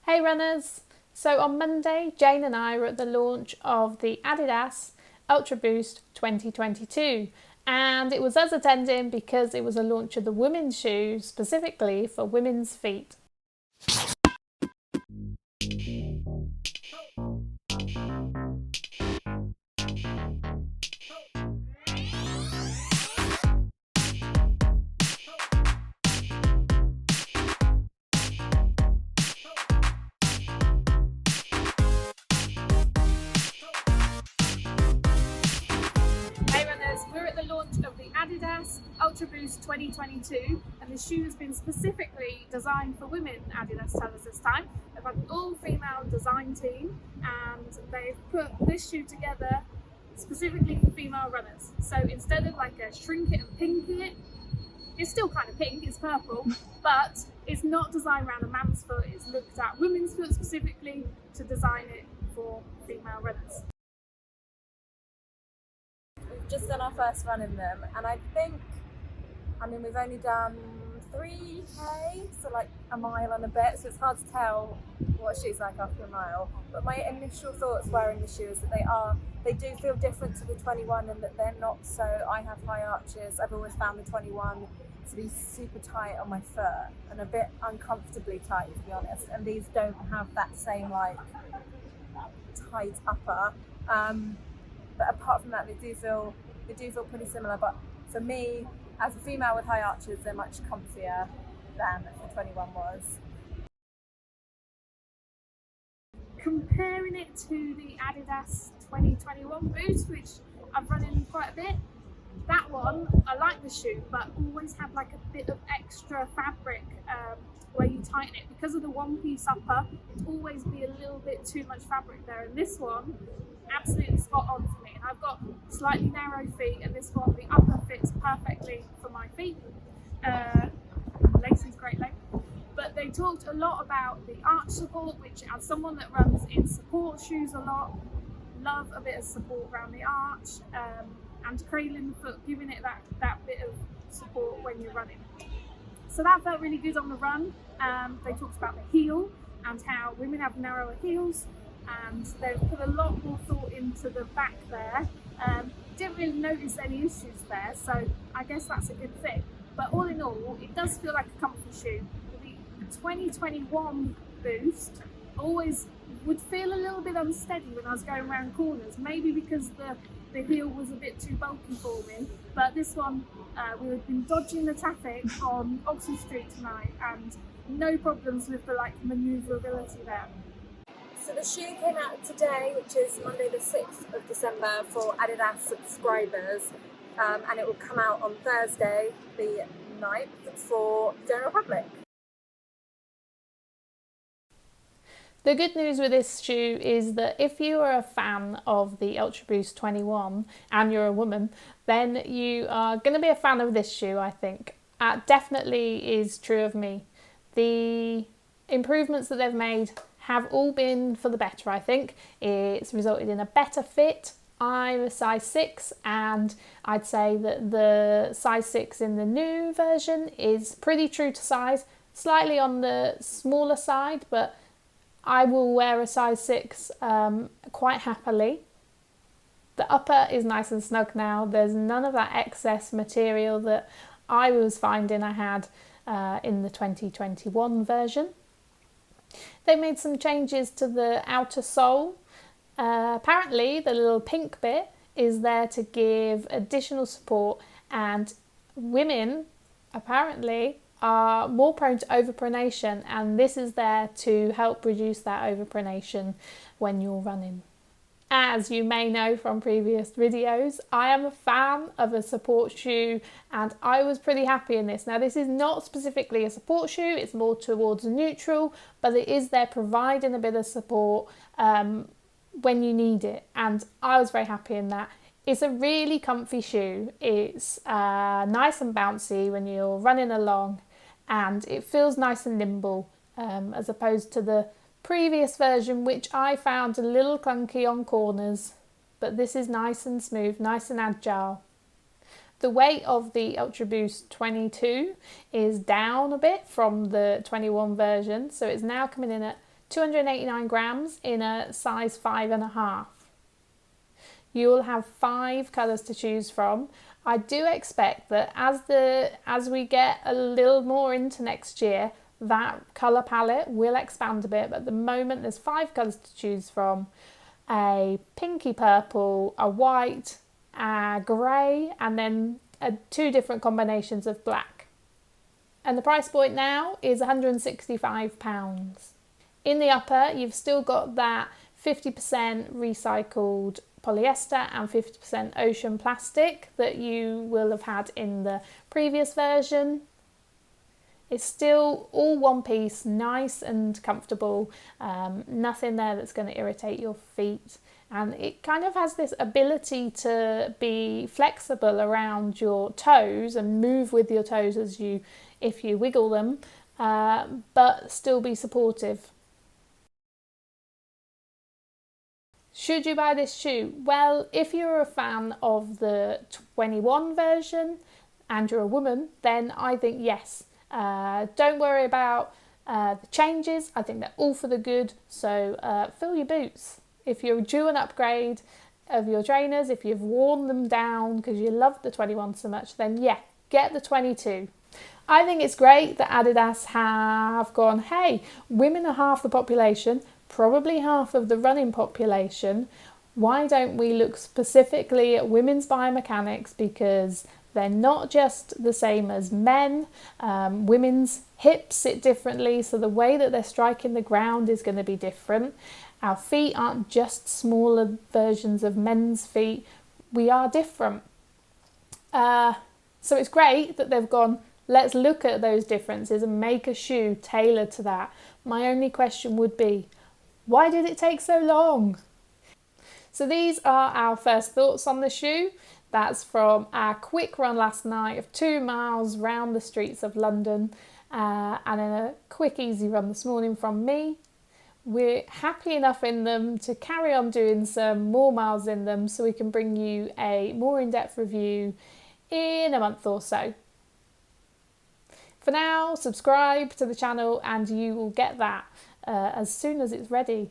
Hey runners! So on Monday, Jane and I were at the launch of the Adidas Ultraboost 2022, and it was us attending because it was a launch of the women's shoe specifically for women's feet. Hey runners, we're at the launch of the Adidas Ultraboost 2022, and the shoe has been specifically designed for women, Adidas tell us this time. They've had an all-female design team and they've put this shoe together specifically for female runners. So instead of like a shrink it and pink it, it's still kind of pink, it's purple, but it's not designed around a man's foot, it's looked at women's foot specifically to design it for female runners. We've just done our first run in them, and we've only done 3k, so like a mile and a bit, so it's hard to tell what a shoe's like after a mile. But my initial thoughts wearing the shoe is that they do feel different to the 21 in that they're not so, I have high arches. I've always found the 21 to be super tight on my foot and a bit uncomfortably tight, to be honest, and these don't have that same like tight upper. But apart from that, they do feel pretty similar. But for me, as a female with high arches, they're much comfier than the 21 was. Comparing it to the Adidas 2021 Boost, which I've run in quite a bit, that one, I like the shoe, but always had like a bit of extra fabric where you tighten it. Because of the one-piece upper, it'd always be a little bit too much fabric there. And this one, absolutely spot on for me. And I've got slightly narrow feet, and this one, the upper fits perfectly for my feet. Lacey's great leg. But they talked a lot about the arch support, which as someone that runs in support shoes a lot, love a bit of support around the arch, and cradling the foot, giving it that bit of support when you're running. So that felt really good on the run. They talked about the heel and how women have narrower heels, and they've put a lot more thought into the back there. Didn't really notice any issues there, so I guess that's a good thing. But all in all, it does feel like a comfy shoe. The 2021 Boost always would feel a little bit unsteady when I was going around corners, maybe because the heel was a bit too bulky for me. But this one, we've been dodging the traffic on Oxford Street tonight, and no problems with the manoeuvrability there. So the shoe came out today, which is Monday the 6th of December for Adidas subscribers, and it will come out on Thursday the 9th for the general public. The good news with this shoe is that if you are a fan of the Ultraboost 21 and you're a woman, then you are going to be a fan of this shoe, I think. Definitely is true of me. The improvements that they've made have all been for the better, I think. It's resulted in a better fit. I'm a size 6, and I'd say that the size 6 in the new version is pretty true to size, slightly on the smaller side, but I will wear a size 6 quite happily. The upper is nice and snug now. There's none of that excess material that I was finding I had in the 2021 version. They made some changes to the outer sole. Apparently the little pink bit is there to give additional support, and women apparently are more prone to overpronation, and this is there to help reduce that overpronation when you're running. As you may know from previous videos, I am a fan of a support shoe, and I was pretty happy in this. Now, this is not specifically a support shoe, it's more towards neutral, but it is there providing a bit of support when you need it, and I was very happy in that. It's a really comfy shoe. It's nice and bouncy when you're running along, and it feels nice and nimble as opposed to the previous version, which I found a little clunky on corners, but this is nice and smooth, nice and agile. The weight of the Ultraboost 22 is down a bit from the 21 version, so it's now coming in at 289 grams in a size 5.5. You will have 5 colours to choose from. I do expect that as we get a little more into next year, that colour palette will expand a bit, but at the moment there's 5 colours to choose from: a pinky purple, a white, a grey, and then 2 different combinations of black. And the price point now is £165. In the upper, you've still got that 50% recycled polyester and 50% ocean plastic that you will have had in the previous version. It's still all one piece, nice and comfortable, nothing there that's going to irritate your feet. And it kind of has this ability to be flexible around your toes and move with your toes if you wiggle them, but still be supportive. Should you buy this shoe? Well, if you're a fan of the 21 version and you're a woman, then I think yes. Don't worry about the changes. I think they're all for the good. So fill your boots. If you're due an upgrade of your trainers, if you've worn them down because you love the 21 so much, then yeah, get the 22. I think it's great that Adidas have gone, hey, women are half the population, probably half of the running population. Why don't we look specifically at women's biomechanics, because they're not just the same as men. Women's hips sit differently, so the way that they're striking the ground is going to be different. Our feet aren't just smaller versions of men's feet. We are different. So it's great that they've gone, let's look at those differences and make a shoe tailored to that. My only question would be, why did it take so long? So these are our first thoughts on the shoe. That's from our quick run last night of 2 miles round the streets of London, and then a quick easy run this morning from me. We're happy enough in them to carry on doing some more miles in them so we can bring you a more in-depth review in a month or so. For now, subscribe to the channel and you will get that as soon as it's ready.